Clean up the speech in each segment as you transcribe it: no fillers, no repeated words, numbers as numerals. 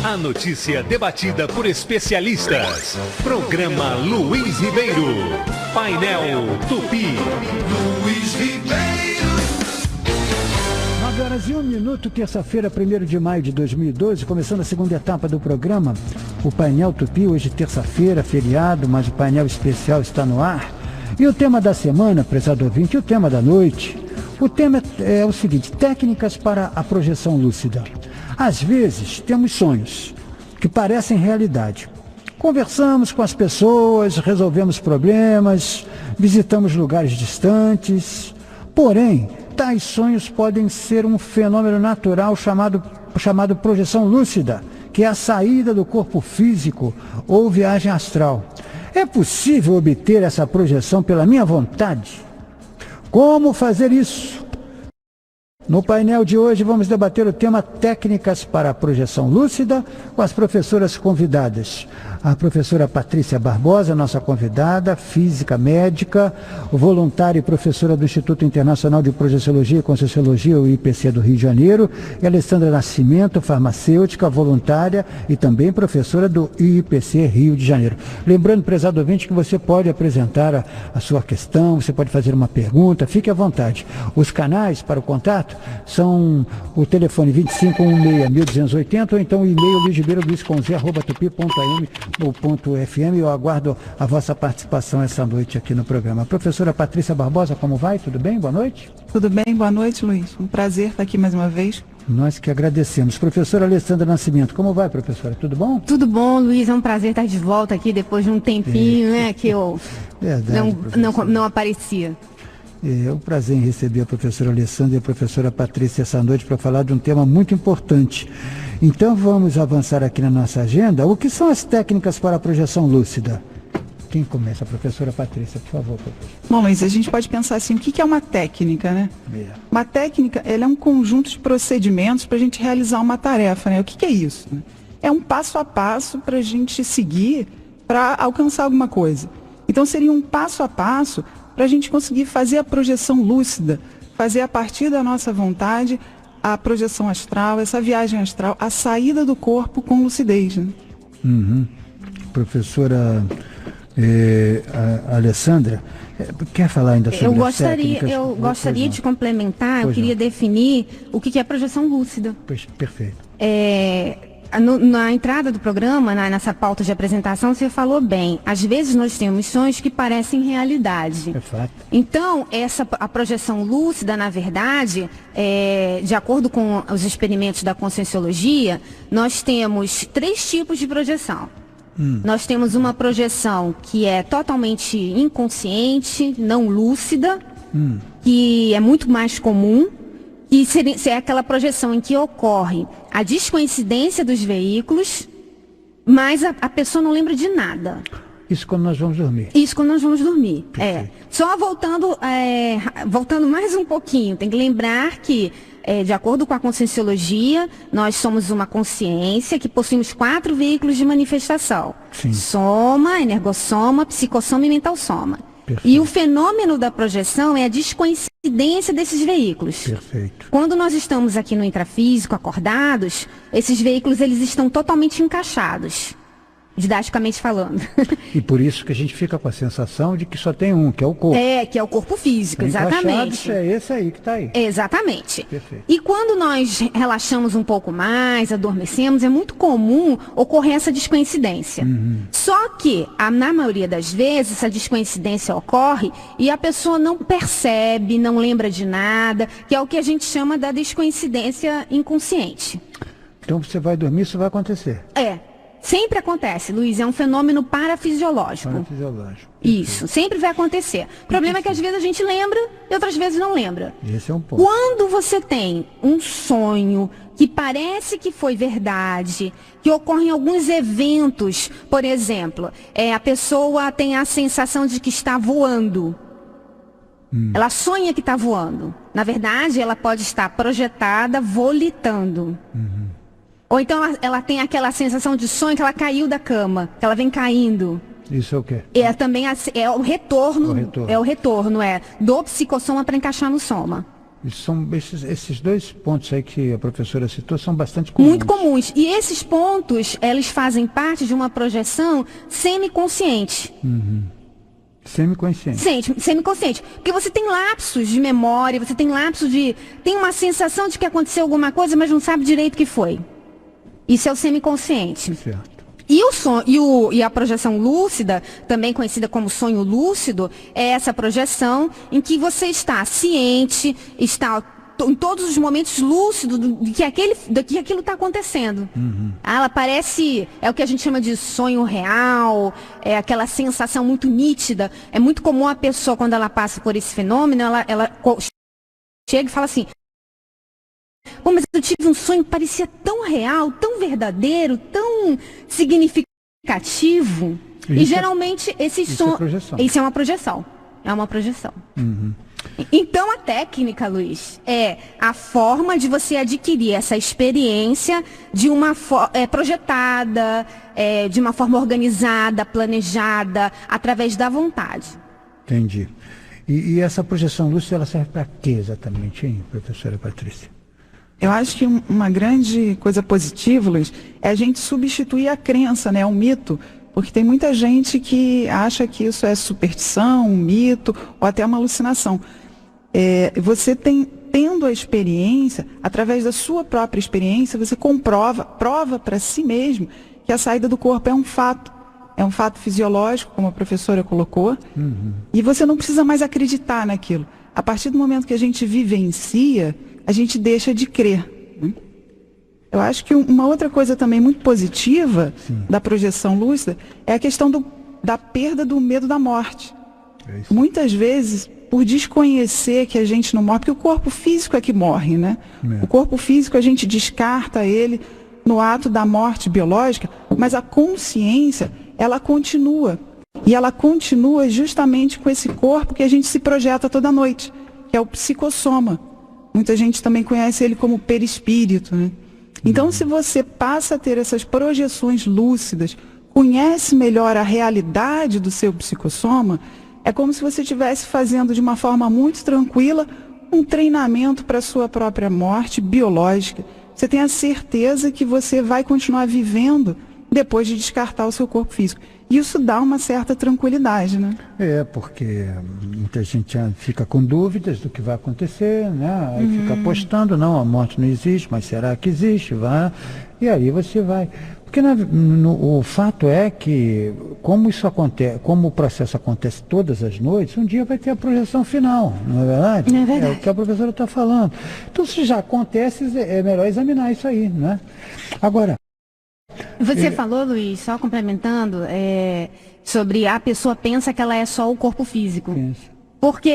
A notícia debatida por especialistas. Programa Luiz Ribeiro. Painel Tupi. Luiz Ribeiro. 9h01, terça-feira, 1º de maio de 2012, começando a segunda etapa do programa, o Painel Tupi, hoje terça-feira, feriado, mas o painel especial está no ar. E o tema da semana, prezado ouvinte, e o tema da noite, o tema é o seguinte: técnicas para a projeção lúcida. Às vezes, temos sonhos que parecem realidade. Conversamos com as pessoas, resolvemos problemas, visitamos lugares distantes. Porém, tais sonhos podem ser um fenômeno natural chamado projeção lúcida, que é a saída do corpo físico ou viagem astral. É possível obter essa projeção pela minha vontade? Como fazer isso? No painel de hoje vamos debater o tema técnicas para a projeção lúcida com as professoras convidadas. A professora Patrícia Barbosa, nossa convidada, física médica, voluntária e professora do Instituto Internacional de Projeciologia e Conscienciologia, o IPC do Rio de Janeiro, e Alessandra Nascimento, farmacêutica, voluntária e também professora do IPC Rio de Janeiro. Lembrando, prezado ouvinte, que você pode apresentar a sua questão, você pode fazer uma pergunta, fique à vontade. Os canais para o contato são o telefone 2516-1280 ou então o e-mail luisribeiro.tupi.am.fm. Eu aguardo a vossa participação essa noite aqui no programa. Professora Patrícia Barbosa, como vai? Tudo bem? Boa noite. Tudo bem, boa noite, Luiz. Um prazer estar aqui mais uma vez. Nós que agradecemos. Professora Alessandra Nascimento, como vai, professora? Tudo bom? Tudo bom, Luiz. É um prazer estar de volta aqui depois de um tempinho, né, que eu não aparecia. É um prazer em receber a professora Alessandra e a professora Patrícia essa noite para falar de um tema muito importante. Então vamos avançar aqui na nossa agenda. O que são as técnicas para a projeção lúcida? Quem começa? A professora Patrícia, por favor. Professor. Bom, Luiz, a gente pode pensar assim, o que é uma técnica, né? Uma técnica, ela é um conjunto de procedimentos para a gente realizar uma tarefa, né? O que é isso? É um passo a passo para a gente seguir para alcançar alguma coisa. Então seria um passo a passo para a gente conseguir fazer a projeção lúcida, fazer a partir da nossa vontade a projeção astral, essa viagem astral, a saída do corpo com lucidez. Né? Professora Alessandra, quer falar ainda sobre as técnicas? Eu gostaria de complementar, eu queria definir o que é projeção lúcida. Perfeito. Na entrada do programa, nessa pauta de apresentação, você falou bem. Às vezes nós temos sonhos que parecem realidade. É fato. Então, a projeção lúcida, na verdade, de acordo com os experimentos da Conscienciologia, nós temos 3 tipos de projeção. Nós temos uma projeção que é totalmente inconsciente, não lúcida, que é muito mais comum. E é aquela projeção em que ocorre a descoincidência dos veículos, mas a pessoa não lembra de nada. Isso quando nós vamos dormir. Isso quando nós vamos dormir. Só voltando mais um pouquinho, tem que lembrar que, de acordo com a Conscienciologia, nós somos uma consciência que possuímos 4 veículos de manifestação. Sim. Soma, energossoma, psicossoma e mentalsoma. Perfeito. E o fenômeno da projeção é a descoincidência desses veículos. Perfeito. Quando nós estamos aqui no intrafísico, acordados, esses veículos eles estão totalmente encaixados, didaticamente falando. E por isso que a gente fica com a sensação de que só tem um, que é o corpo. Que é o corpo físico, exatamente. É esse aí que está aí. Exatamente. Perfeito. E quando nós relaxamos um pouco mais, adormecemos, é muito comum ocorrer essa descoincidência. Só que, na maioria das vezes, essa descoincidência ocorre e a pessoa não percebe, não lembra de nada, que é o que a gente chama da descoincidência inconsciente. Então você vai dormir, isso vai acontecer. Sempre acontece, Luiz, é um fenômeno parafisiológico. Parafisiológico. Isso, sempre vai acontecer. O problema é que às vezes a gente lembra e outras vezes não lembra. Esse é um ponto. Quando você tem um sonho que parece que foi verdade, que ocorrem alguns eventos, por exemplo, a pessoa tem a sensação de que está voando. Ela sonha que está voando. Na verdade, ela pode estar projetada, volitando. Ou então ela tem aquela sensação de sonho que ela caiu da cama, que ela vem caindo. Isso é o quê? Também o retorno. É o retorno do psicossoma para encaixar no soma. Esses dois pontos aí que a professora citou são bastante comuns. Muito comuns. E esses pontos, eles fazem parte de uma projeção semiconsciente. Semiconsciente. Semiconsciente. Porque você tem lapsos de memória, você tem lapsos de... Tem uma sensação de que aconteceu alguma coisa, mas não sabe direito o que foi. Isso é o semiconsciente. Certo. E a projeção lúcida, também conhecida como sonho lúcido, é essa projeção em que você está ciente, está em todos os momentos lúcido de que aquilo está acontecendo. Ela parece, é o que a gente chama de sonho real, é aquela sensação muito nítida. É muito comum a pessoa, quando ela passa por esse fenômeno, ela chega e fala assim: pô, mas eu tive um sonho que parecia tão real, tão verdadeiro, tão significativo. E geralmente esses sonhos... Isso é uma projeção. É uma projeção. Então a técnica, Luiz, é a forma de você adquirir essa experiência de uma projetada, de uma forma organizada, planejada, através da vontade. Entendi. E essa projeção lúcida, ela serve para quê exatamente, hein, professora Patrícia? Eu acho que uma grande coisa positiva, Luiz, é a gente substituir a crença, né, um mito, porque tem muita gente que acha que isso é superstição, um mito ou até uma alucinação. Você tendo a experiência, através da sua própria experiência, você prova para si mesmo que a saída do corpo é um fato fisiológico, como a professora colocou, e você não precisa mais acreditar naquilo. A partir do momento que a gente vivencia, a gente deixa de crer. Eu acho que uma outra coisa também muito positiva da projeção lúcida é a questão da perda do medo da morte. Muitas vezes, por desconhecer que a gente não morre, porque o corpo físico é que morre, né? O corpo físico a gente descarta ele no ato da morte biológica, mas a consciência, ela continua. E ela continua justamente com esse corpo que a gente se projeta toda noite, que é o psicossoma. Muita gente também conhece ele como perispírito, né? Então, se você passa a ter essas projeções lúcidas, conhece melhor a realidade do seu psicossoma, é como se você estivesse fazendo de uma forma muito tranquila um treinamento para a sua própria morte biológica. Você tem a certeza que você vai continuar vivendo depois de descartar o seu corpo físico. Isso dá uma certa tranquilidade, né? Porque muita gente fica com dúvidas do que vai acontecer, né? Aí fica apostando, não, a morte não existe, mas será que existe? Vai. E aí você vai. Porque o fato é que, como isso acontece, como o processo acontece todas as noites, um dia vai ter a projeção final, não é verdade? É verdade. É o que a professora está falando. Então, se já acontece, é melhor examinar isso aí, né? Agora, você falou, Luiz, só complementando, sobre a pessoa pensa que ela é só o corpo físico. Pensa. Porque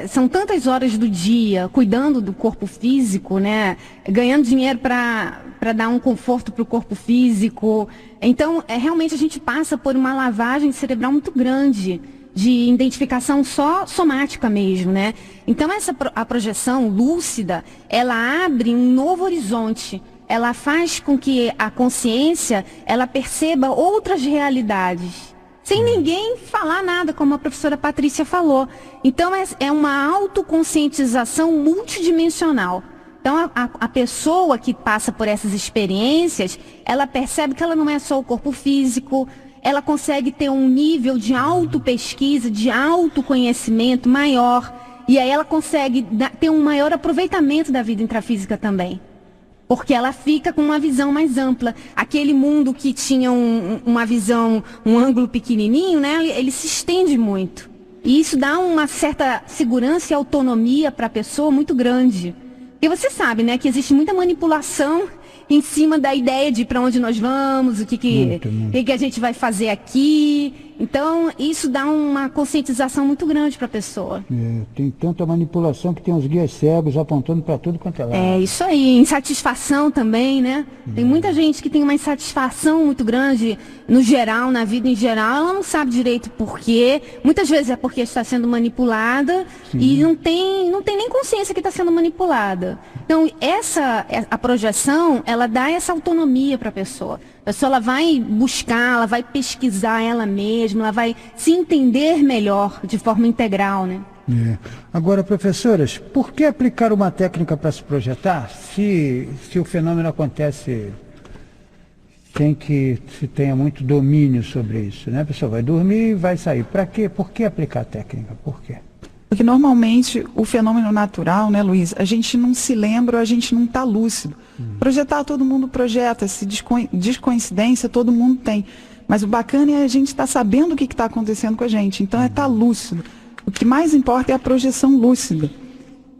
são tantas horas do dia cuidando do corpo físico, né? Ganhando dinheiro para dar um conforto para o corpo físico. Então, realmente a gente passa por uma lavagem cerebral muito grande, de identificação só somática mesmo, né? Então, a projeção lúcida, ela abre um novo horizonte. Ela faz com que a consciência, ela perceba outras realidades, sem ninguém falar nada, como a professora Patrícia falou. Então, é uma autoconscientização multidimensional. Então, a pessoa que passa por essas experiências, ela percebe que ela não é só o corpo físico, ela consegue ter um nível de autopesquisa, de autoconhecimento maior, e aí ela consegue ter um maior aproveitamento da vida intrafísica também. Porque ela fica com uma visão mais ampla. Aquele mundo que tinha uma visão, um ângulo pequenininho, né? Ele se estende muito. E isso dá uma certa segurança e autonomia para a pessoa muito grande. Porque você sabe, né, que existe muita manipulação em cima da ideia de para onde nós vamos, o que a gente vai fazer aqui. Então, isso dá uma conscientização muito grande para a pessoa. Tem tanta manipulação que tem os guias cegos apontando para tudo quanto é lado. É isso aí, insatisfação também, né? Tem muita gente que tem uma insatisfação muito grande no geral, na vida em geral, ela não sabe direito por quê. Muitas vezes é porque está sendo manipulada e não tem nem consciência que está sendo manipulada. Então, a projeção, ela dá essa autonomia para a pessoa. A pessoa ela vai buscar, ela vai pesquisar ela mesma, ela vai se entender melhor de forma integral, né? Agora, professoras, por que aplicar uma técnica para se projetar se o fenômeno acontece sem que se tenha muito domínio sobre isso, né? A pessoa vai dormir e vai sair. Para quê? Por que aplicar a técnica? Por quê? Porque normalmente o fenômeno natural, né, Luiz, a gente não se lembra, a gente não está lúcido. Projetar, todo mundo projeta, se descoincidência, todo mundo tem. Mas o bacana é a gente estar sabendo o que está acontecendo com a gente. Então é estar lúcido. O que mais importa é a projeção lúcida.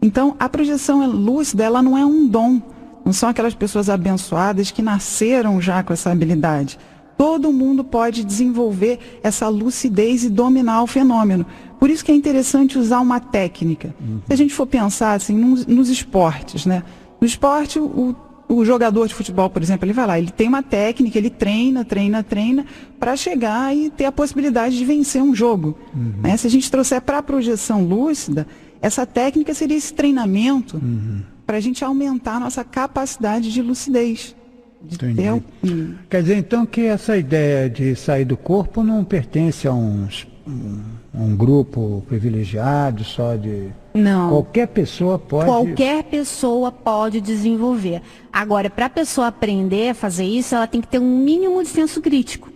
Então a projeção lúcida, ela não é um dom. Não são aquelas pessoas abençoadas que nasceram já com essa habilidade. Todo mundo pode desenvolver essa lucidez e dominar o fenômeno. Por isso que é interessante usar uma técnica. Se a gente for pensar assim, nos esportes, né? No esporte, o jogador de futebol, por exemplo, ele vai lá, ele tem uma técnica, ele treina para chegar e ter a possibilidade de vencer um jogo. Né? Se a gente trouxer para a projeção lúcida, essa técnica seria esse treinamento para a gente aumentar a nossa capacidade de lucidez. Quer dizer, então, que essa ideia de sair do corpo não pertence a um grupo privilegiado, só de... Não. Qualquer pessoa pode... Qualquer pessoa pode desenvolver. Agora, para a pessoa aprender a fazer isso, ela tem que ter um mínimo de senso crítico.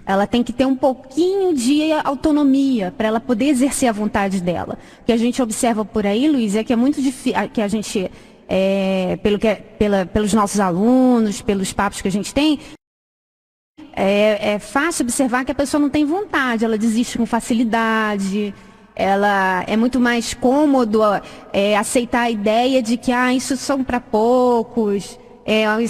Ela tem que ter um pouquinho de autonomia para ela poder exercer a vontade dela. O que a gente observa por aí, Luiz, é que é muito difícil, que a gente, pelos nossos alunos, pelos papos que a gente tem, é fácil observar que a pessoa não tem vontade, ela desiste com facilidade. Ela é muito mais cômodo aceitar a ideia de que isso são para poucos,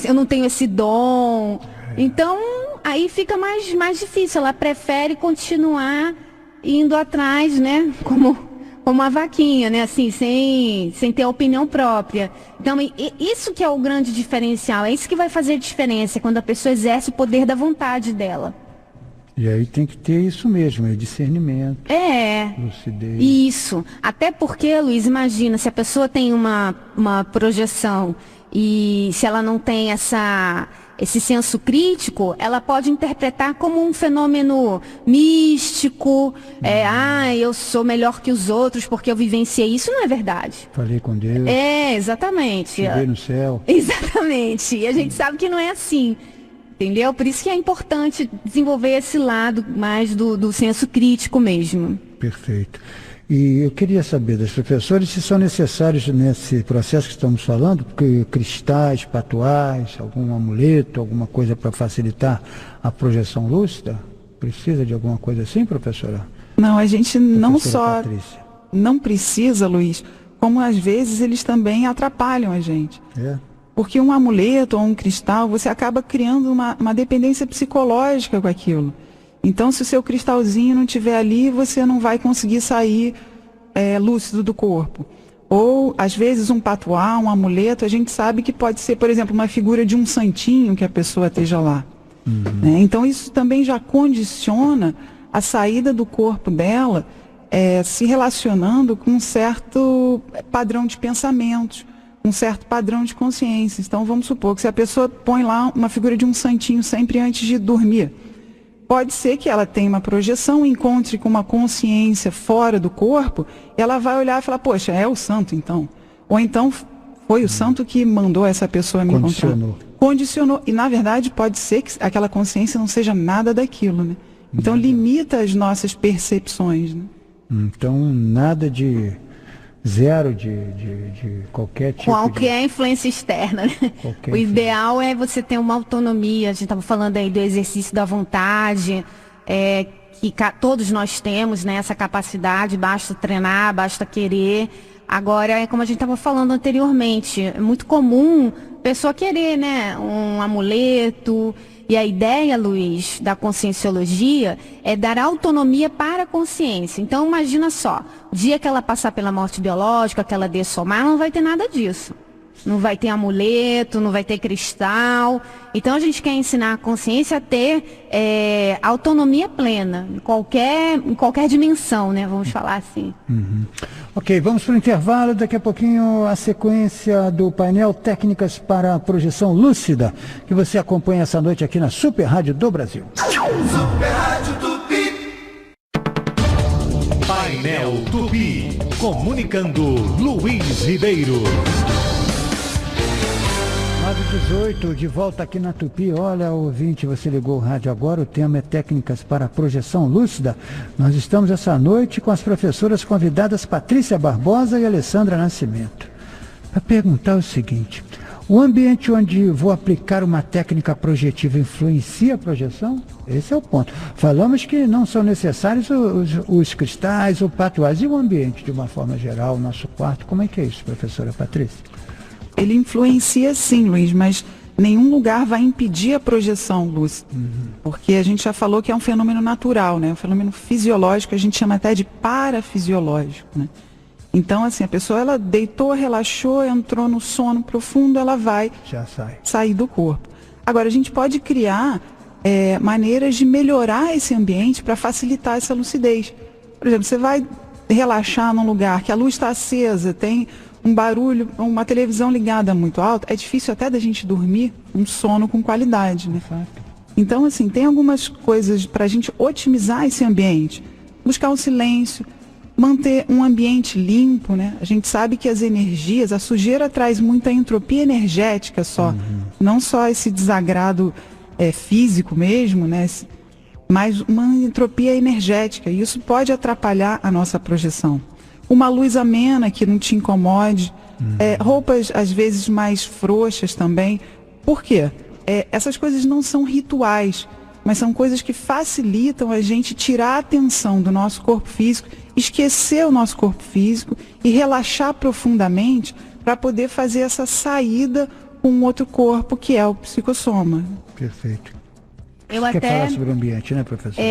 eu não tenho esse dom. Então, aí fica mais difícil. Ela prefere continuar indo atrás, né? Como uma vaquinha, né? Assim, sem ter opinião própria. Então, isso que é o grande diferencial. É isso que vai fazer a diferença quando a pessoa exerce o poder da vontade dela. E aí tem que ter isso mesmo, discernimento, lucidez. Isso. Até porque, Luiz, imagina, se a pessoa tem uma projeção e se ela não tem esse senso crítico, ela pode interpretar como um fenômeno místico, eu sou melhor que os outros porque eu vivenciei. Isso não é verdade. Falei com Deus. Exatamente. Cheguei no céu. Exatamente. E a gente sabe que não é assim. Entendeu? Por isso que é importante desenvolver esse lado mais do senso crítico mesmo. Perfeito. E eu queria saber das professoras se são necessários nesse processo que estamos falando, porque cristais, patuais, algum amuleto, alguma coisa para facilitar a projeção lúcida? Precisa de alguma coisa assim, professora? Não, a gente não só não precisa, Luiz, como às vezes eles também atrapalham a gente. Porque um amuleto ou um cristal, você acaba criando uma dependência psicológica com aquilo. Então, se o seu cristalzinho não estiver ali, você não vai conseguir sair lúcido do corpo. Ou, às vezes, um patuá, um amuleto, a gente sabe que pode ser, por exemplo, uma figura de um santinho que a pessoa esteja lá. Né? Então, isso também já condiciona a saída do corpo dela, se relacionando com um certo padrão de pensamentos, um certo padrão de consciência. Então, vamos supor que se a pessoa põe lá uma figura de um santinho sempre antes de dormir, pode ser que ela tenha uma projeção, encontre com uma consciência fora do corpo, e ela vai olhar e falar, poxa, é o santo então. Ou então, foi o santo que mandou essa pessoa me encontrar. Condicionou. E, na verdade, pode ser que aquela consciência não seja nada daquilo, né? Então, limita as nossas percepções, né? Então, nada de... Zero de qualquer tipo Qualquer influência externa, né? O ideal é você ter uma autonomia. A gente estava falando aí do exercício da vontade, que todos nós temos, né, essa capacidade, basta treinar, basta querer. Agora, é como a gente estava falando anteriormente, é muito comum a pessoa querer, né, um amuleto. E a ideia, Luiz, da conscienciologia é dar autonomia para a consciência. Então, imagina só, o dia que ela passar pela morte biológica, que ela dessomar, não vai ter nada disso. Não vai ter amuleto, não vai ter cristal. Então, a gente quer ensinar a consciência a ter autonomia plena, em qualquer dimensão, né? Vamos falar assim. Ok, vamos para o intervalo. Daqui a pouquinho a sequência do painel Técnicas para a Projeção Lúcida, que você acompanha essa noite aqui na Super Rádio do Brasil. Super Rádio Tupi. Painel Tupi. Comunicando Luiz Ribeiro. 9h18, de volta aqui na Tupi. Olha, ouvinte, você ligou o rádio agora, o tema é técnicas para projeção lúcida. Nós estamos essa noite com as professoras convidadas Patrícia Barbosa e Alessandra Nascimento. Para perguntar o seguinte: o ambiente onde vou aplicar uma técnica projetiva influencia a projeção? Esse é o ponto. Falamos que não são necessários os cristais ou patuais. E o ambiente, de uma forma geral, o nosso quarto, como é que é isso, professora Patrícia? Ele influencia sim, Luiz, mas nenhum lugar vai impedir a projeção lúcida. Porque a gente já falou que é um fenômeno natural, né? Um fenômeno fisiológico, a gente chama até de parafisiológico, né? Então, assim, a pessoa, ela deitou, relaxou, entrou no sono profundo, ela vai sair do corpo. Agora, a gente pode criar maneiras de melhorar esse ambiente para facilitar essa lucidez. Por exemplo, você vai relaxar num lugar que a luz está acesa, tem um barulho, uma televisão ligada muito alta, é difícil até da gente dormir um sono com qualidade, né? Então, assim, tem algumas coisas para a gente otimizar esse ambiente. Buscar o silêncio, manter um ambiente limpo, né? A gente sabe que as energias, a sujeira traz muita entropia energética só, não só esse desagrado físico mesmo, né? Mas uma entropia energética, e isso pode atrapalhar a nossa projeção. Uma luz amena que não te incomode, roupas às vezes mais frouxas também. Por quê? Essas coisas não são rituais, mas são coisas que facilitam a gente tirar a atenção do nosso corpo físico, esquecer o nosso corpo físico e relaxar profundamente para poder fazer essa saída com um outro corpo, que é o psicossoma. Perfeito. Você quer falar sobre o ambiente, né, professor?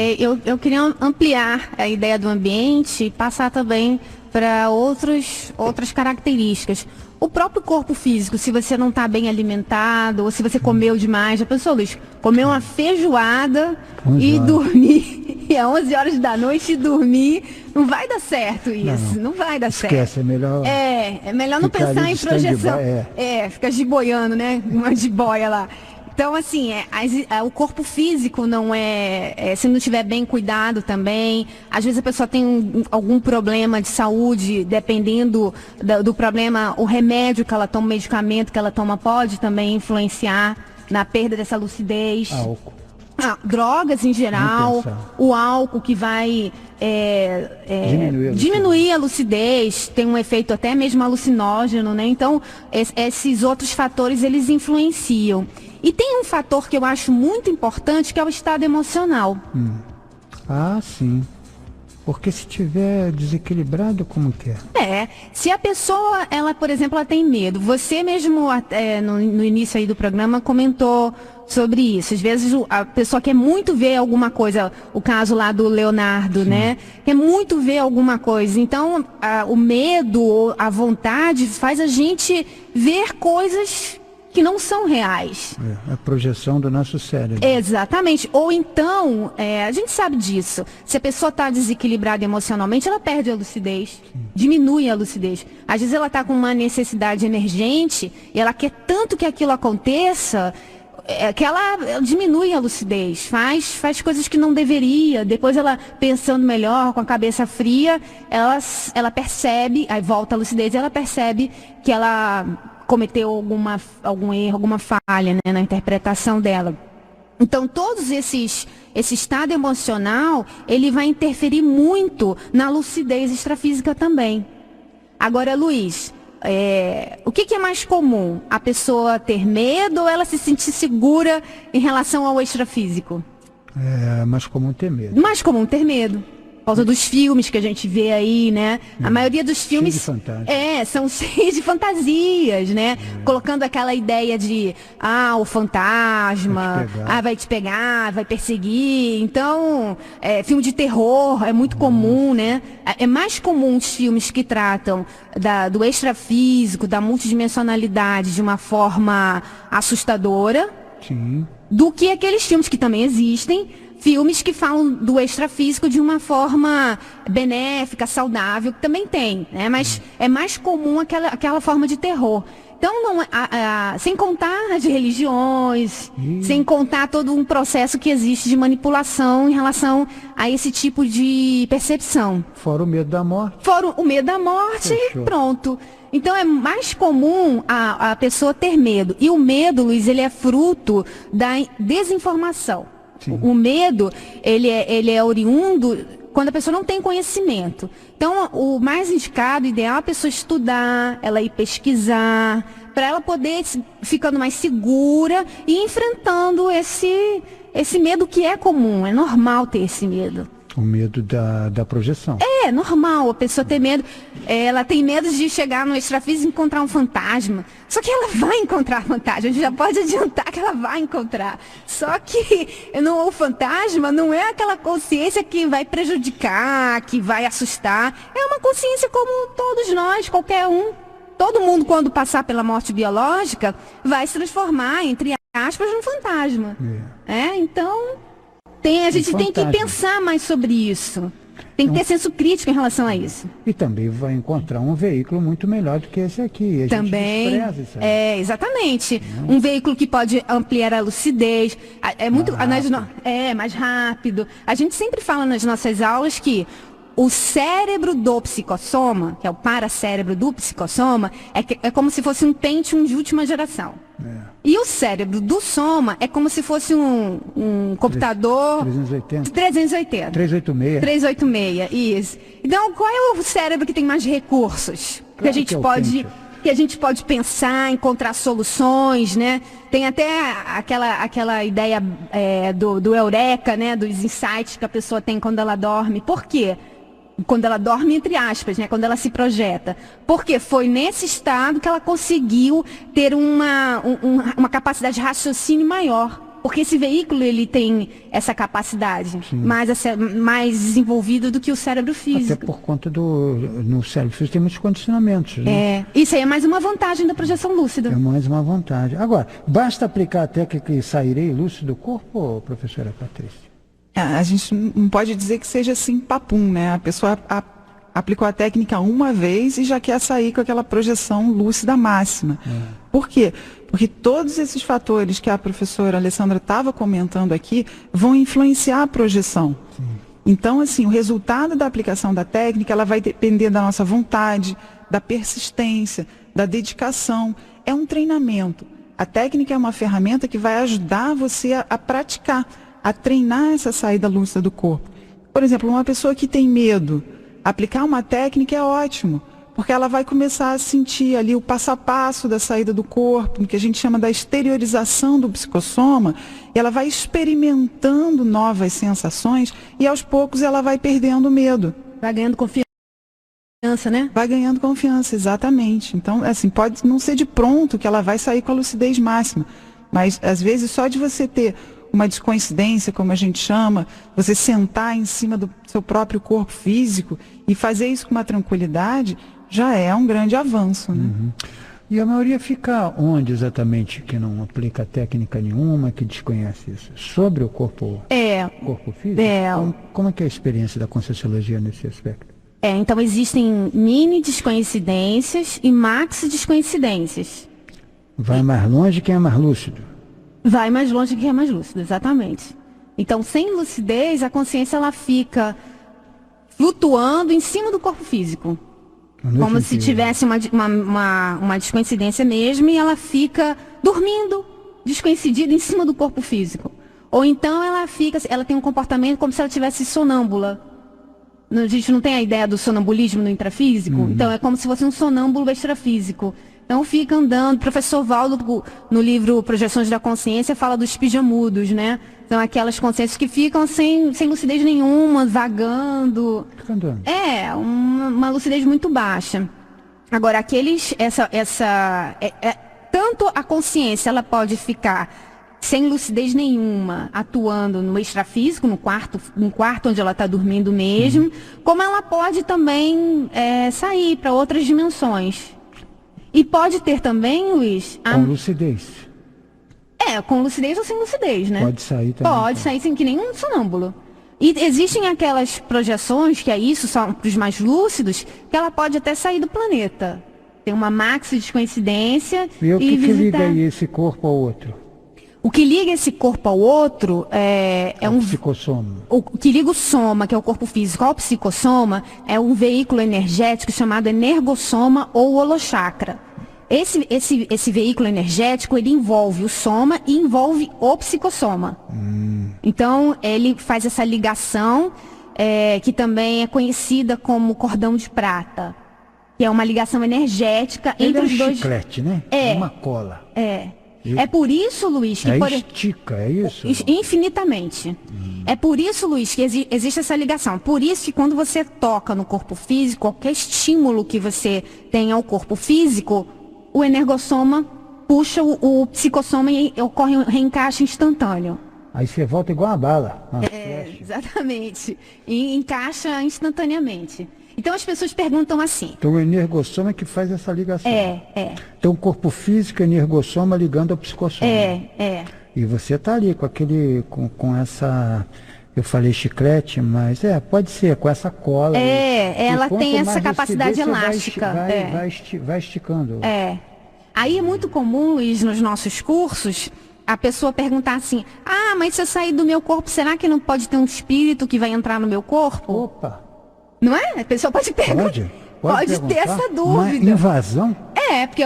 Eu queria ampliar a ideia do ambiente e passar também para outras características. O próprio corpo físico, se você não está bem alimentado, ou se você comeu demais, já pensou, Luiz? Comer uma feijoada e dormir, e às 11 horas da noite e dormir, não vai dar certo isso, não vai dar certo. Esquece, é melhor... É melhor não pensar em projeção. Fica giboiando, né? Uma jiboia lá. Então, assim, o corpo físico não se não tiver bem cuidado também, às vezes a pessoa tem algum problema de saúde, dependendo do problema, o remédio que ela toma, o medicamento que ela toma pode também influenciar na perda dessa lucidez. Álcool. Drogas em geral, o álcool que vai diminuir a lucidez, tem um efeito até mesmo alucinógeno, né? Então, esses outros fatores, eles influenciam. E tem um fator que eu acho muito importante, que é o estado emocional. Sim. Porque se tiver desequilibrado, como que é? Se a pessoa, ela, por exemplo, ela tem medo. Você mesmo, no início aí do programa, comentou sobre isso. Às vezes a pessoa quer muito ver alguma coisa, o caso lá do Leonardo, né? Quer muito ver alguma coisa. Então, o medo, a vontade, faz a gente ver coisas que não são reais. A projeção do nosso cérebro. Exatamente. Ou então, a gente sabe disso. Se a pessoa está desequilibrada emocionalmente, ela perde a lucidez, diminui a lucidez. Às vezes ela está com uma necessidade emergente e ela quer tanto que aquilo aconteça, que ela diminui a lucidez, faz coisas que não deveria. Depois ela, pensando melhor, com a cabeça fria, ela percebe, aí volta a lucidez e ela percebe que ela cometeu algum erro, alguma falha, né, na interpretação dela. Então, todos esse estado emocional, ele vai interferir muito na lucidez extrafísica também. Agora, Luiz, o que é mais comum? A pessoa ter medo ou ela se sentir segura em relação ao extrafísico? É mais comum ter medo. Mais comum ter medo. Por causa dos filmes que a gente vê aí, né? A maioria dos filmes são cheios de fantasias, né? Colocando aquela ideia de o fantasma, vai te pegar, vai perseguir. Então, filme de terror é muito comum, né? É mais comum os filmes que tratam do extrafísico, da multidimensionalidade de uma forma assustadora, do que aqueles filmes que também existem, filmes que falam do extrafísico de uma forma benéfica, saudável, que também tem, né? Mas é mais comum aquela forma de terror. Então, sem contar as religiões, sem contar todo um processo que existe de manipulação em relação a esse tipo de percepção. Fora o medo da morte. Fora o medo da morte, pronto. Então, é mais comum a pessoa ter medo. E o medo, Luiz, ele é fruto da desinformação. Sim. O medo, ele é oriundo quando a pessoa não tem conhecimento. Então, o mais indicado, ideal, é a pessoa estudar, ela ir pesquisar, para ela poder ficando mais segura e enfrentando esse medo que é comum, é normal ter esse medo. O medo da projeção. É normal a pessoa ter medo. Ela tem medo de chegar no extrafísico e encontrar um fantasma. Só que ela vai encontrar fantasma. A gente já pode adiantar que ela vai encontrar. Só que o fantasma não é aquela consciência que vai prejudicar, que vai assustar. É uma consciência como todos nós, qualquer um. Todo mundo, quando passar pela morte biológica, vai se transformar, entre aspas, num fantasma. Então... a gente tem que pensar mais sobre isso. Tem que ter senso crítico em relação a isso. E também vai encontrar um veículo muito melhor do que esse aqui. Também, exatamente. Um veículo que pode ampliar a lucidez. É mais rápido. A gente sempre fala nas nossas aulas que o cérebro do psicossoma, que é o paracérebro do psicossoma, é como se fosse um Pentium de última geração. E o cérebro do soma é como se fosse um computador... 380. 380. 386. 386, isso. Então, qual é o cérebro que tem mais recursos? Que a gente pode pensar, encontrar soluções, né? Tem até aquela ideia do eureka, né? Dos insights que a pessoa tem quando ela dorme. Por quê? Quando ela dorme, entre aspas, né? Quando ela se projeta. Porque foi nesse estado que ela conseguiu ter uma capacidade de raciocínio maior. Porque esse veículo, ele tem essa capacidade mais desenvolvida do que o cérebro físico. Até por conta no cérebro físico tem muitos condicionamentos. Né? Isso aí é mais uma vantagem da projeção lúcida. É mais uma vantagem. Agora, basta aplicar a técnica e sairei lúcido do corpo, professora Patrícia? A gente não pode dizer que seja assim papum, né? A pessoa aplicou a técnica uma vez e já quer sair com aquela projeção lúcida máxima. Por quê? Porque todos esses fatores que a professora Alessandra estava comentando aqui vão influenciar a projeção. Sim. Então, assim, o resultado da aplicação da técnica, ela vai depender da nossa vontade, da persistência, da dedicação. É um treinamento. A técnica é uma ferramenta que vai ajudar você a praticar, a treinar essa saída lúcida do corpo. Por exemplo, uma pessoa que tem medo, aplicar uma técnica é ótimo, porque ela vai começar a sentir ali o passo a passo da saída do corpo, que a gente chama da exteriorização do psicossoma, e ela vai experimentando novas sensações e aos poucos ela vai perdendo o medo. Vai ganhando confiança, né? Vai ganhando confiança, exatamente. Então, assim, pode não ser de pronto que ela vai sair com a lucidez máxima, mas às vezes só de você ter uma descoincidência, como a gente chama, você sentar em cima do seu próprio corpo físico e fazer isso com uma tranquilidade, já é um grande avanço, né? E a maioria fica onde exatamente, que não aplica técnica nenhuma, que desconhece isso? Sobre o corpo físico? Como é que é a experiência da Conscienciologia nesse aspecto? Então existem mini descoincidências e maxi descoincidências. Vai mais longe quem é mais lúcido? Vai mais longe quem é mais lúcido, exatamente. Então, sem lucidez, a consciência ela fica flutuando em cima do corpo físico. Como se tivesse uma descoincidência mesmo, e ela fica dormindo, descoincidida em cima do corpo físico. Ou então ela tem um comportamento como se ela tivesse sonâmbula. A gente não tem a ideia do sonambulismo no intrafísico? Então é como se fosse um sonâmbulo extrafísico. Então fica andando. O professor Valdo, no livro Projeções da Consciência, fala dos pijamudos, né? São aquelas consciências que ficam sem lucidez nenhuma, vagando. Uma lucidez muito baixa. Agora, tanto a consciência ela pode ficar sem lucidez nenhuma, atuando no extrafísico, no quarto onde ela está dormindo mesmo, como ela pode também sair para outras dimensões. E pode ter também, Luiz... Com lucidez. Com lucidez ou sem lucidez, né? Pode sair também. Pode sair sem que nem um sonâmbulo. E existem aquelas projeções, que é isso, são para os mais lúcidos, que ela pode até sair do planeta. Tem uma maxi descoincidência E o que visitar... liga aí esse corpo ao outro? O que liga esse corpo ao outro é um... psicossoma. O que liga o soma, que é o corpo físico, ao psicossoma, é um veículo energético chamado energossoma ou holochakra. Esse veículo energético, ele envolve o soma e envolve o psicossoma. Então, ele faz essa ligação, que também é conhecida como cordão de prata, que é uma ligação energética Ele entre é um os dois. chiclete, né? É. Uma cola. É por isso, Luiz, que... Estica, é isso? Infinitamente. É por isso, Luiz, que existe essa ligação. Por isso que quando você toca no corpo físico, qualquer estímulo que você tem ao corpo físico, o energossoma puxa o psicossoma e ocorre um reencaixe instantâneo. Aí você volta igual uma bala. Exatamente. E encaixa instantaneamente. Então as pessoas perguntam assim. Então o energossoma é que faz essa ligação. Então o corpo físico é energossoma ligando ao psicossoma. E você está ali com essa... Eu falei chiclete, mas pode ser, com essa cola. Ela tem essa capacidade elástica. Vai esticando. Aí é muito comum, Luiz, nos nossos cursos, a pessoa perguntar assim, mas se eu sair do meu corpo, será que não pode ter um espírito que vai entrar no meu corpo? Opa! Não é? A pessoa pode perguntar. Pode ter essa dúvida. Uma invasão? Porque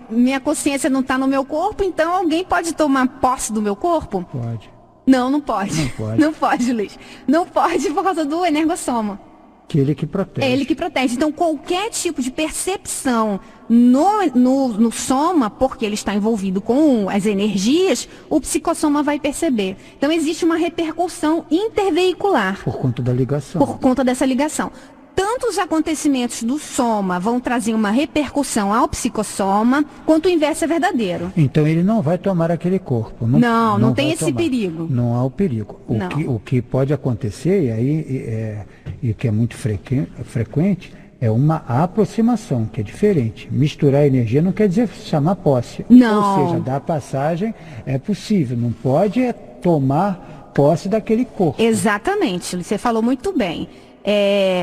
minha consciência não está no meu corpo, então alguém pode tomar posse do meu corpo? Pode. Não pode. Não pode. Não pode, Luiz. Não pode por causa do energossoma. Que ele que protege. É ele que protege. Então, qualquer tipo de percepção no soma, porque ele está envolvido com as energias, o psicossoma vai perceber. Então, existe uma repercussão interveicular. Por conta da ligação. Por conta dessa ligação. Tanto os acontecimentos do soma vão trazer uma repercussão ao psicossoma, quanto o inverso é verdadeiro. Então ele não vai tomar aquele corpo. Não tem esse perigo. Não há o perigo. O que pode acontecer, e que é muito frequente, é uma aproximação, que é diferente. Misturar energia não quer dizer chamar posse. Não. Ou seja, dar passagem é possível. Não pode tomar posse daquele corpo. Exatamente, você falou muito bem.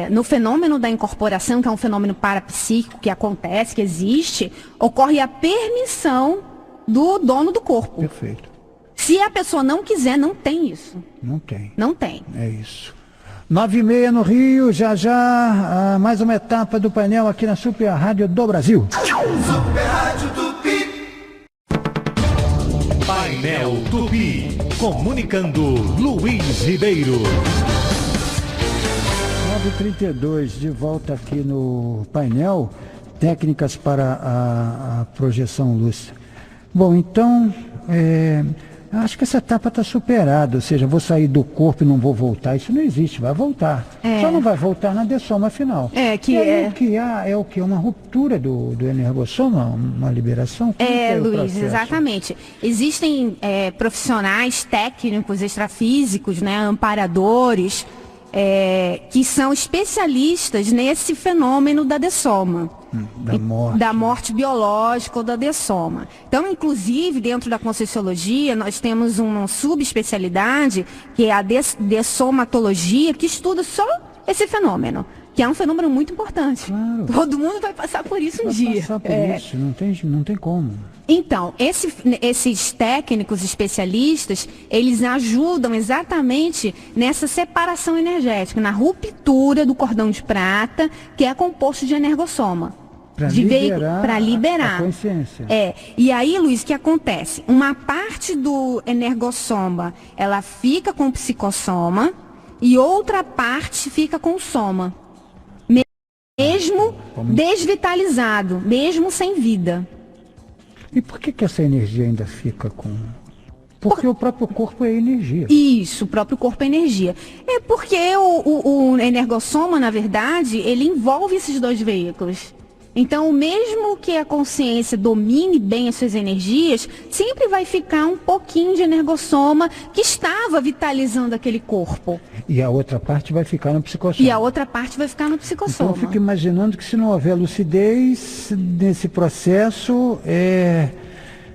No fenômeno da incorporação, que é um fenômeno parapsíquico que acontece, que existe, ocorre a permissão do dono do corpo. Perfeito. Se a pessoa não quiser, não tem isso. Não tem. Não tem. É isso. 9h30 no Rio, já mais uma etapa do painel aqui na Super Rádio do Brasil. Super Rádio Tupi. Painel Tupi. Comunicando Luiz Ribeiro. 9h32, de volta aqui no painel, técnicas para a projeção luz. Bom, então, acho que essa etapa está superada, ou seja, vou sair do corpo e não vou voltar, isso não existe, vai voltar. Só não vai voltar na dessoma final. O que? Uma ruptura do energossoma, uma liberação? Luiz, exatamente. Existem profissionais técnicos, extrafísicos, né, amparadores, que são especialistas nesse fenômeno da dessoma. Da morte biológica ou da dessoma. Então, inclusive, dentro da Conscienciologia, nós temos uma subespecialidade, que é a dessomatologia, que estuda só esse fenômeno, que é um fenômeno muito importante. Claro. Todo mundo vai passar por isso um dia. Passar por isso, não tem como. Então, esses técnicos especialistas, eles ajudam exatamente nessa separação energética, na ruptura do cordão de prata, que é composto de energossoma. Para liberar a consciência. E aí, Luiz, o que acontece? Uma parte do energossoma, ela fica com o psicossoma e outra parte fica com o soma. Mesmo desvitalizado, mesmo sem vida. E por que essa energia ainda fica com... Porque o próprio corpo é energia. Isso, o próprio corpo é energia. É porque o energossoma, na verdade, ele envolve esses dois veículos. Então, mesmo que a consciência domine bem as suas energias, sempre vai ficar um pouquinho de energossoma que estava vitalizando aquele corpo. E a outra parte vai ficar no psicossoma. Então, eu fico imaginando que se não houver lucidez nesse processo,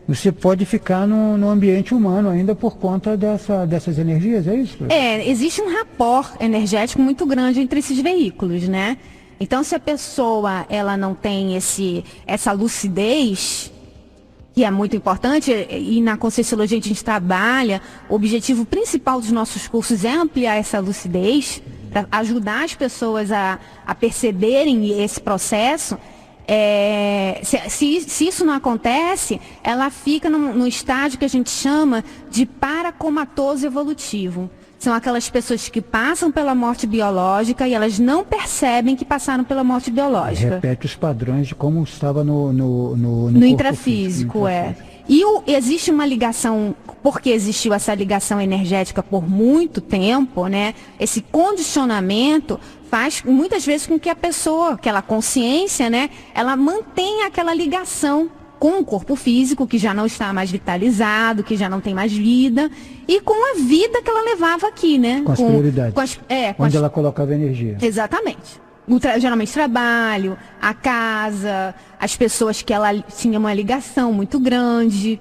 você pode ficar no ambiente humano ainda por conta dessas energias, é isso? Existe um rapport energético muito grande entre esses veículos, né? Então, se a pessoa ela não tem essa lucidez, que é muito importante, e na Conscienciologia a gente trabalha, o objetivo principal dos nossos cursos é ampliar essa lucidez, para ajudar as pessoas a perceberem esse processo. Se isso não acontece, ela fica no estágio que a gente chama de paracomatoso evolutivo. São aquelas pessoas que passam pela morte biológica e elas não percebem que passaram pela morte biológica. Repete os padrões de como estava no intrafísico, E existe uma ligação, porque existiu essa ligação energética por muito tempo, né? Esse condicionamento faz muitas vezes com que a pessoa, aquela consciência, né? Ela mantenha aquela ligação com o corpo físico, que já não está mais vitalizado, que já não tem mais vida, e com a vida que ela levava aqui, né? Com as prioridades. Onde ela colocava energia. Exatamente. Geralmente trabalho, a casa, as pessoas que ela tinha uma ligação muito grande.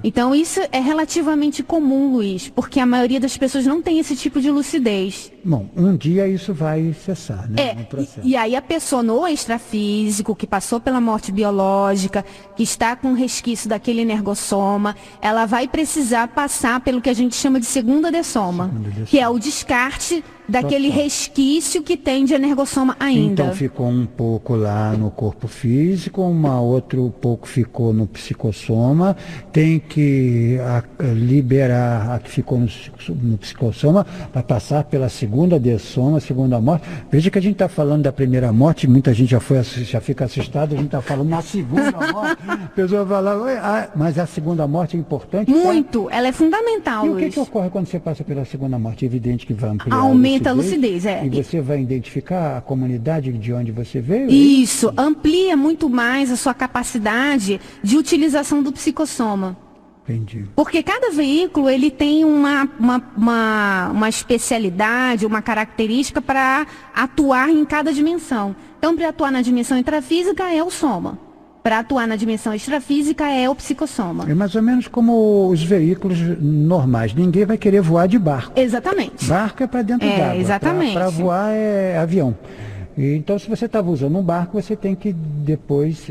Então isso é relativamente comum, Luiz, porque a maioria das pessoas não tem esse tipo de lucidez. Bom, um dia isso vai cessar, né? No processo. E aí a pessoa no extrafísico, que passou pela morte biológica, que está com resquício daquele energossoma, ela vai precisar passar pelo que a gente chama de segunda dessoma, que é o descarte daquele resquício que tem de energossoma ainda. Então ficou um pouco lá no corpo físico, outro pouco ficou no psicossoma, tem que liberar a que ficou no psicossoma para passar pela segunda dessoma, segunda morte. Veja que a gente está falando da primeira morte, muita gente já fica assustada, a gente está falando na segunda morte. A pessoa fala, mas a segunda morte é importante? Muito, ela é fundamental, E Luiz. o que ocorre quando você passa pela segunda morte? É evidente que vai ampliar aumenta a lucidez, E você vai identificar a comunidade de onde você veio? Isso, amplia muito mais a sua capacidade de utilização do psicossoma. Entendi. Porque cada veículo ele tem uma especialidade, uma característica para atuar em cada dimensão. Então, para atuar na dimensão intrafísica é o soma. Para atuar na dimensão extrafísica é o psicossoma. É mais ou menos como os veículos normais. Ninguém vai querer voar de barco. Exatamente. Barco é para dentro d'água. Exatamente. Para voar é avião. Então, se você estava usando um barco, você tem que depois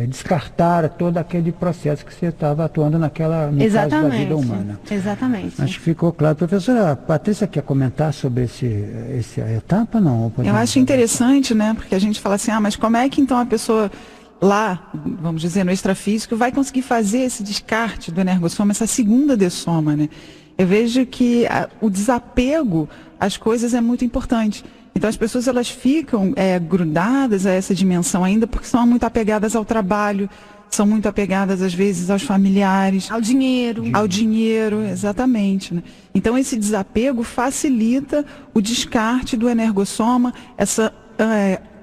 descartar todo aquele processo que você estava atuando no caso da vida humana. Exatamente. Acho que ficou claro. Professora, a Patrícia quer comentar sobre essa etapa, não? Eu acho interessante, né? Porque a gente fala assim, mas como é que então a pessoa lá, vamos dizer, no extrafísico, vai conseguir fazer esse descarte do energossoma, essa segunda dessoma, né? Eu vejo que o desapego às coisas é muito importante. Então as pessoas elas ficam grudadas a essa dimensão ainda porque são muito apegadas ao trabalho, são muito apegadas às vezes aos familiares. Ao dinheiro. Ao dinheiro, exatamente. Né? Então esse desapego facilita o descarte do energossoma, essa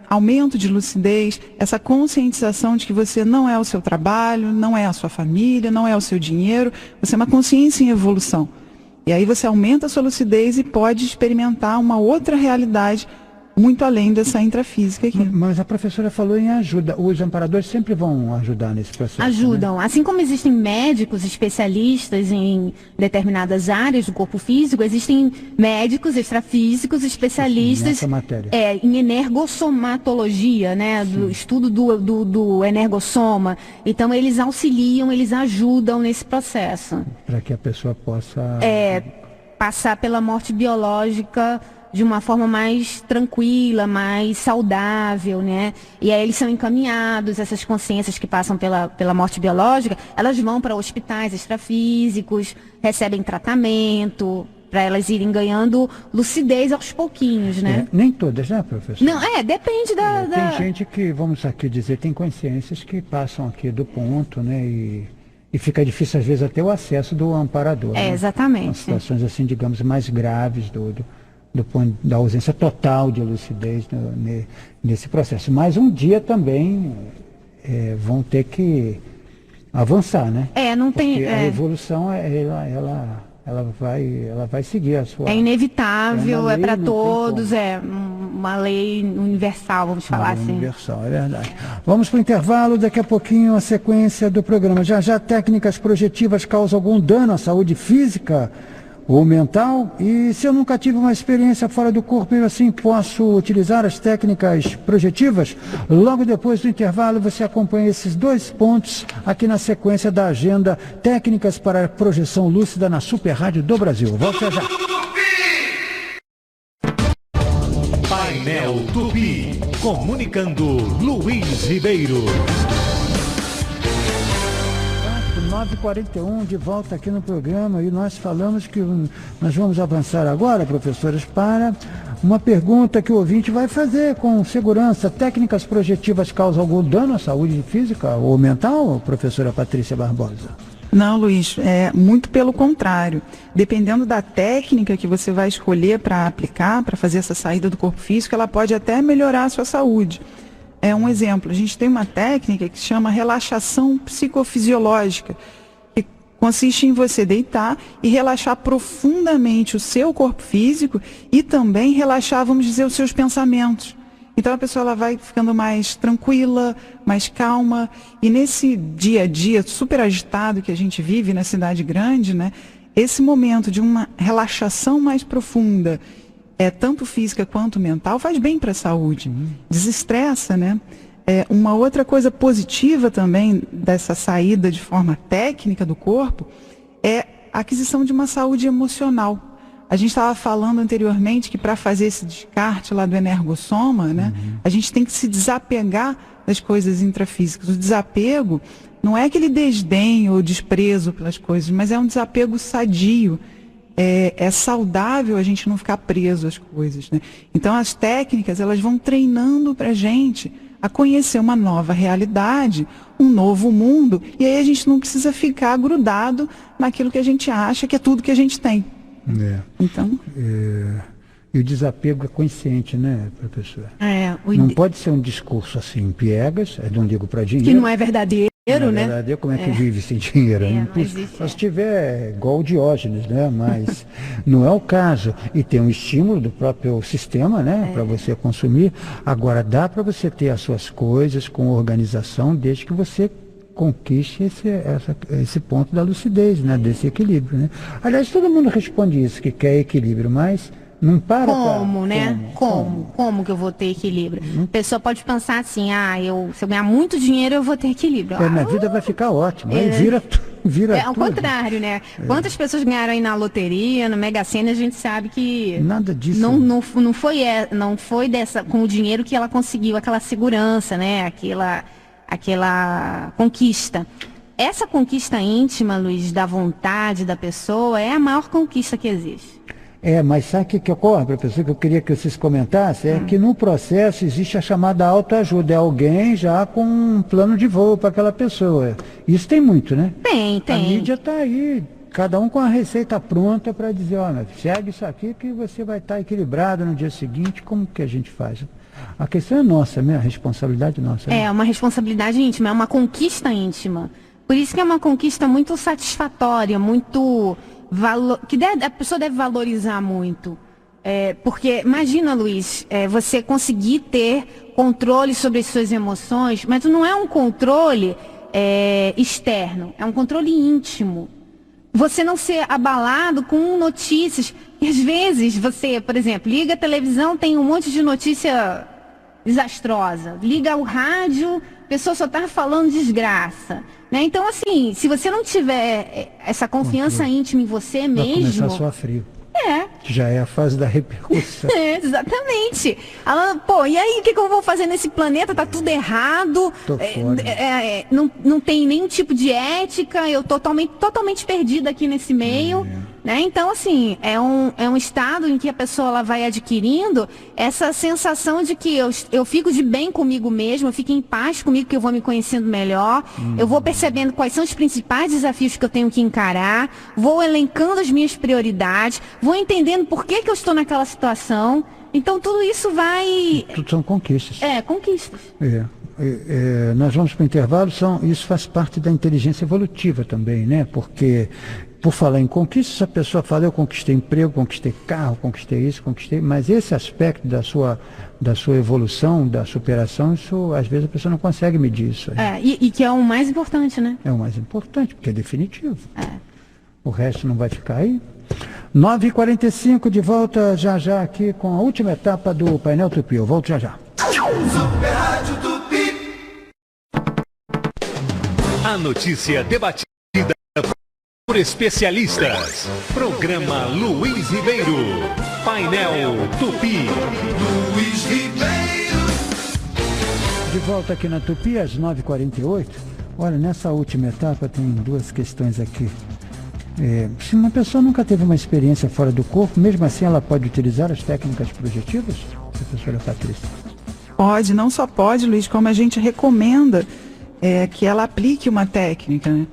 aumento de lucidez, essa conscientização de que você não é o seu trabalho, não é a sua família, não é o seu dinheiro, você é uma consciência em evolução. E aí você aumenta a sua lucidez e pode experimentar uma outra realidade muito além dessa intrafísica aqui. Mas a professora falou em ajuda. Os amparadores sempre vão ajudar nesse processo. Ajudam. Né? Assim como existem médicos especialistas em determinadas áreas do corpo físico, existem médicos extrafísicos especialistas nessa matéria. Em energossomatologia, né? Do estudo do energossoma. Então eles auxiliam, eles ajudam nesse processo. Para que a pessoa possa passar pela morte biológica de uma forma mais tranquila, mais saudável, né? E aí eles são encaminhados, essas consciências que passam pela morte biológica, elas vão para hospitais extrafísicos, recebem tratamento, para elas irem ganhando lucidez aos pouquinhos, né? Nem todas, né, professor? Não, depende da... Tem gente que, vamos aqui dizer, tem consciências que passam aqui do ponto, né? E fica difícil, às vezes, até o acesso do amparador. Né? Exatamente. São situações, assim, digamos, mais graves do ponto da ausência total de lucidez nesse processo. Mas um dia também vão ter que avançar, né? Não tem... Porque a evolução, ela ela vai seguir a sua... É inevitável, É uma é para lei, não tem todos, como. é uma lei universal, vamos falar assim. Universal, é verdade. Vamos para o intervalo, daqui a pouquinho a sequência do programa. Já técnicas projetivas causam algum dano à saúde física ou mental? E se eu nunca tive uma experiência fora do corpo, eu assim posso utilizar as técnicas projetivas? Logo depois do intervalo você acompanha esses 2 pontos aqui na sequência da agenda Técnicas para Projeção Lúcida na Super Rádio do Brasil. Volte já. Painel Tupi, comunicando Luiz Ribeiro. 9h41, de volta aqui no programa, e nós falamos que nós vamos avançar agora, professores, para uma pergunta que o ouvinte vai fazer com segurança. Técnicas projetivas causam algum dano à saúde física ou mental, professora Patrícia Barbosa? Não, Luiz, muito pelo contrário. Dependendo da técnica que você vai escolher para aplicar, para fazer essa saída do corpo físico, ela pode até melhorar a sua saúde. Um exemplo, a gente tem uma técnica que se chama relaxação psicofisiológica, que consiste em você deitar e relaxar profundamente o seu corpo físico e também relaxar, vamos dizer, os seus pensamentos. Então a pessoa ela vai ficando mais tranquila, mais calma, e nesse dia a dia super agitado que a gente vive na cidade grande, né, esse momento de uma relaxação mais profunda, tanto física quanto mental, faz bem para a saúde, desestressa, né? Uma outra coisa positiva também dessa saída de forma técnica do corpo é a aquisição de uma saúde emocional. A gente estava falando anteriormente que para fazer esse descarte lá do energossoma, né, a gente tem que se desapegar das coisas intrafísicas. O desapego não é aquele desdém ou desprezo pelas coisas, mas é um desapego sadio. É saudável a gente não ficar preso às coisas, né? Então as técnicas elas vão treinando para a gente a conhecer uma nova realidade, um novo mundo, e aí a gente não precisa ficar grudado naquilo que a gente acha que é tudo que a gente tem. Então... E o desapego é consciente, né, professor? Não pode ser um discurso assim, piegas, não ligo para dinheiro. Que não é verdadeiro, né? Verdadeiro, como é que vive sem dinheiro? Só se tiver igual o Diógenes, né? Mas não é o caso. E tem um estímulo do próprio sistema, né? Para você consumir. Agora, dá para você ter as suas coisas com organização, desde que você conquiste esse ponto da lucidez, né? Desse equilíbrio, né? Aliás, todo mundo responde isso, que quer equilíbrio, mas... Não para. Como, né? Como que eu vou ter equilíbrio? A pessoa pode pensar assim, se eu ganhar muito dinheiro, eu vou ter equilíbrio. Minha vida vai ficar ótima. Aí vira ao tudo. Contrário, né? Quantas pessoas ganharam aí na loteria, no Mega Sena, a gente sabe que... Nada disso. Não foi com o dinheiro que ela conseguiu aquela segurança, né? Aquela conquista. Essa conquista íntima, Luiz, da vontade da pessoa, é a maior conquista que existe. Mas sabe o que ocorre, professor, que eu queria que vocês comentassem? É que no processo existe a chamada autoajuda. É alguém já com um plano de voo para aquela pessoa. Isso tem muito, né? Tem. A mídia está aí, cada um com a receita pronta para dizer, segue isso aqui que você vai estar equilibrado no dia seguinte. Como que a gente faz? A questão é nossa, né? A responsabilidade nossa. Né? É uma responsabilidade íntima, é uma conquista íntima. Por isso que é uma conquista muito satisfatória, muito... a pessoa deve valorizar muito. Porque imagina, Luiz, você conseguir ter controle sobre as suas emoções, mas não é um controle externo, é um controle íntimo. Você não ser abalado com notícias. E às vezes você, por exemplo, liga a televisão, tem um monte de notícia desastrosa. Liga o rádio, a pessoa só está falando desgraça. Né? Então, assim, se você não tiver essa confiança íntima em você mesmo... Vai começar a suar frio. Que já é a fase da repercussão. Exatamente. E aí, o que eu vou fazer nesse planeta? Tá tudo errado. Tô fora. Não tem nenhum tipo de ética. Eu tô totalmente perdida aqui nesse meio. Né? Então, assim, é um estado em que a pessoa ela vai adquirindo essa sensação de que eu fico de bem comigo mesmo, eu fico em paz comigo, que eu vou me conhecendo melhor, eu vou percebendo quais são os principais desafios que eu tenho que encarar, vou elencando as minhas prioridades, vou entendendo por que eu estou naquela situação. Então, tudo isso vai... Tudo são conquistas. Conquistas. Nós vamos para o intervalo, isso faz parte da inteligência evolutiva também, né? Porque por falar em conquistas, a pessoa fala, eu conquistei emprego, conquistei carro, conquistei isso, conquistei, mas esse aspecto da sua evolução, da superação, isso às vezes a pessoa não consegue medir isso. E que é o mais importante, né? É o mais importante, porque é definitivo. O resto não vai ficar aí. 9h45, de volta já aqui com a última etapa do Painel Tupi. Eu volto já. Super Rádio Tupi. A notícia debatida por especialistas. Programa Luiz Ribeiro. Painel Tupi. Luiz Ribeiro. De volta aqui na Tupi, às 9h48. Olha, nessa última etapa tem duas questões aqui. Se uma pessoa nunca teve uma experiência fora do corpo, mesmo assim ela pode utilizar as técnicas projetivas? Professora Patrícia. Pode, não só pode, Luiz, como a gente recomenda que ela aplique uma técnica, né?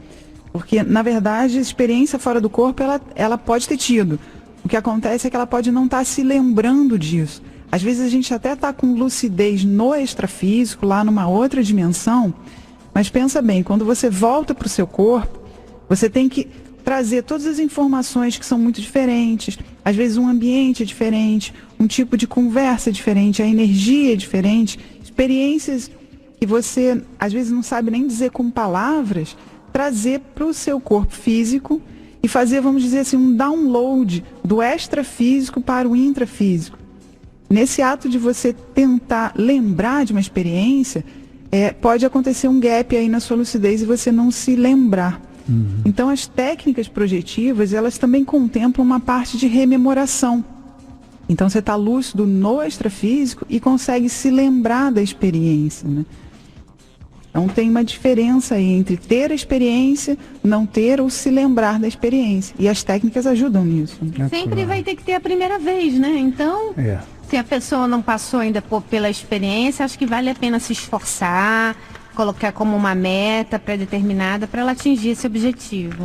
Porque, na verdade, a experiência fora do corpo, ela pode ter tido. O que acontece é que ela pode não estar se lembrando disso. Às vezes a gente até está com lucidez no extrafísico, lá numa outra dimensão, mas pensa bem, quando você volta para o seu corpo, você tem que trazer todas as informações que são muito diferentes, às vezes um ambiente é diferente, um tipo de conversa é diferente, a energia é diferente, experiências que você às vezes não sabe nem dizer com palavras, trazer para o seu corpo físico e fazer, vamos dizer assim, um download do extrafísico para o intrafísico. Nesse ato de você tentar lembrar de uma experiência, pode acontecer um gap aí na sua lucidez e você não se lembrar. Então, as técnicas projetivas, elas também contemplam uma parte de rememoração. Então, você está lúcido no extrafísico e consegue se lembrar da experiência, né? Então, tem uma diferença aí entre ter a experiência, não ter ou se lembrar da experiência. E as técnicas ajudam nisso. Sempre vai ter que ter a primeira vez, né? Então, se a pessoa não passou ainda pela experiência, acho que vale a pena se esforçar, colocar como uma meta pré-determinada para ela atingir esse objetivo.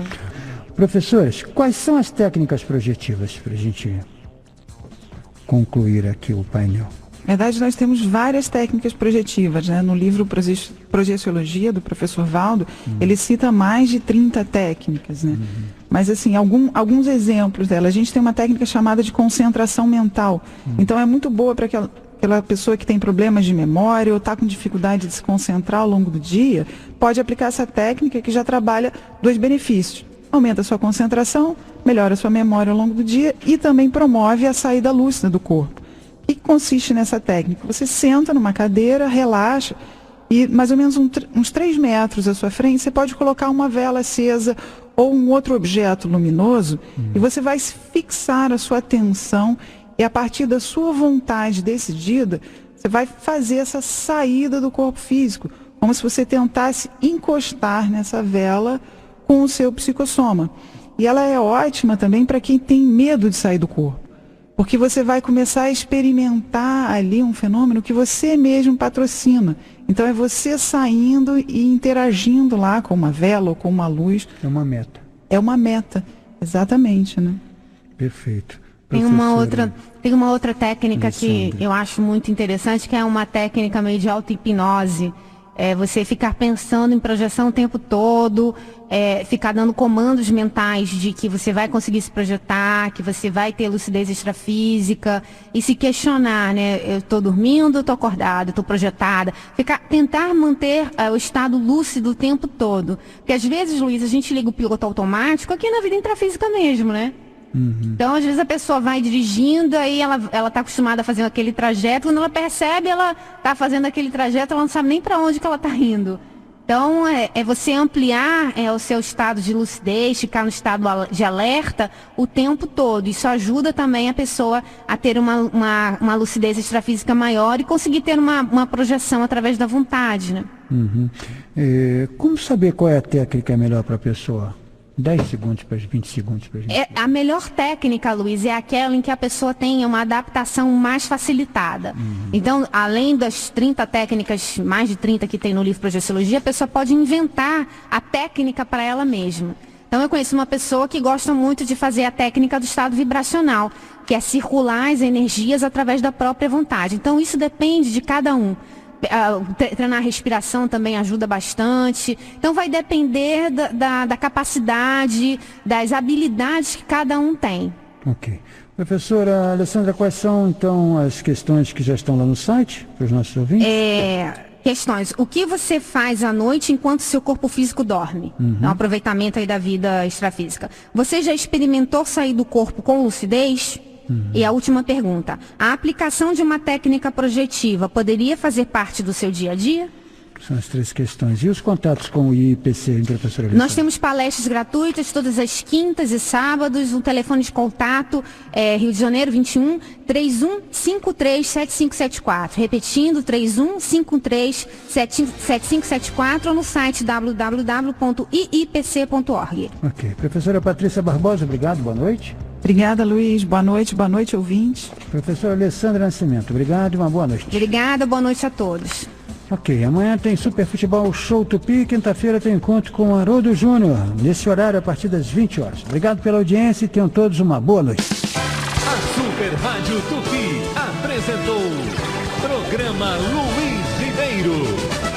Professores, quais são as técnicas projetivas para a gente concluir aqui o painel? Na verdade, nós temos várias técnicas projetivas, né? No livro Projeciologia, do professor Valdo, ele cita mais de 30 técnicas, né? Mas, assim, alguns exemplos dela. A gente tem uma técnica chamada de concentração mental. Então, é muito boa para aquela pessoa que tem problemas de memória ou está com dificuldade de se concentrar ao longo do dia, pode aplicar essa técnica que já trabalha dois benefícios. Aumenta a sua concentração, melhora a sua memória ao longo do dia e também promove a saída lúcida do corpo. O que consiste nessa técnica? Você senta numa cadeira, relaxa e mais ou menos uns 3 metros à sua frente você pode colocar uma vela acesa ou um outro objeto luminoso e você vai fixar a sua atenção e a partir da sua vontade decidida, você vai fazer essa saída do corpo físico, como se você tentasse encostar nessa vela com o seu psicossoma. E ela é ótima também para quem tem medo de sair do corpo, porque você vai começar a experimentar ali um fenômeno que você mesmo patrocina. Então é você saindo e interagindo lá com uma vela ou com uma luz. É uma meta. É uma meta, exatamente, né? Perfeito. Tem uma outra técnica que eu acho muito interessante, que é uma técnica meio de auto-hipnose. Você ficar pensando em projeção o tempo todo, ficar dando comandos mentais de que você vai conseguir se projetar, que você vai ter lucidez extrafísica e se questionar, né? Eu estou dormindo, estou acordada, estou projetada. Tentar manter o estado lúcido o tempo todo. Porque às vezes, Luiz, a gente liga o piloto automático aqui na vida intrafísica mesmo, né? Então, às vezes a pessoa vai dirigindo, aí ela está acostumada a fazer aquele trajeto, quando ela percebe, ela está fazendo aquele trajeto, ela não sabe nem para onde que ela está indo. Então, é você ampliar o seu estado de lucidez, ficar no estado de alerta o tempo todo. Isso ajuda também a pessoa a ter uma lucidez extrafísica maior e conseguir ter uma projeção através da vontade, né? Como saber qual é a técnica melhor para a pessoa? 10 segundos para 20 segundos para a gente. A melhor técnica, Luiz, é aquela em que a pessoa tenha uma adaptação mais facilitada. Então, além das 30 técnicas, mais de 30 que tem no livro Projeciologia, a pessoa pode inventar a técnica para ela mesma. Então, eu conheço uma pessoa que gosta muito de fazer a técnica do estado vibracional, que é circular as energias através da própria vontade. Então, isso depende de cada um. treinar a respiração também ajuda bastante. Então vai depender da capacidade, das habilidades que cada um tem. Ok. Professora Alessandra, quais são então as questões que já estão lá no site para os nossos ouvintes? Questões. O que você faz à noite enquanto seu corpo físico dorme? É um aproveitamento aí da vida extrafísica. Você já experimentou sair do corpo com lucidez? E a última pergunta. A aplicação de uma técnica projetiva poderia fazer parte do seu dia a dia? São as 3 questões. E os contatos com o IPC, hein, professora Alessandra? Nós temos palestras gratuitas todas as quintas e sábados. O telefone de contato é Rio de Janeiro 21 3153 7574. Repetindo, 3153 7574 ou no site www.iipc.org. Ok. Professora Patrícia Barbosa, obrigado. Boa noite. Obrigada, Luiz. Boa noite, ouvintes. Professora Alessandra Nascimento, obrigado e uma boa noite. Obrigada, boa noite a todos. Ok, amanhã tem Super Futebol Show Tupi, quinta-feira tem encontro com o Haroldo Júnior, nesse horário a partir das 20 horas. Obrigado pela audiência e tenham todos uma boa noite. A Super Rádio Tupi apresentou Programa Luiz Ribeiro.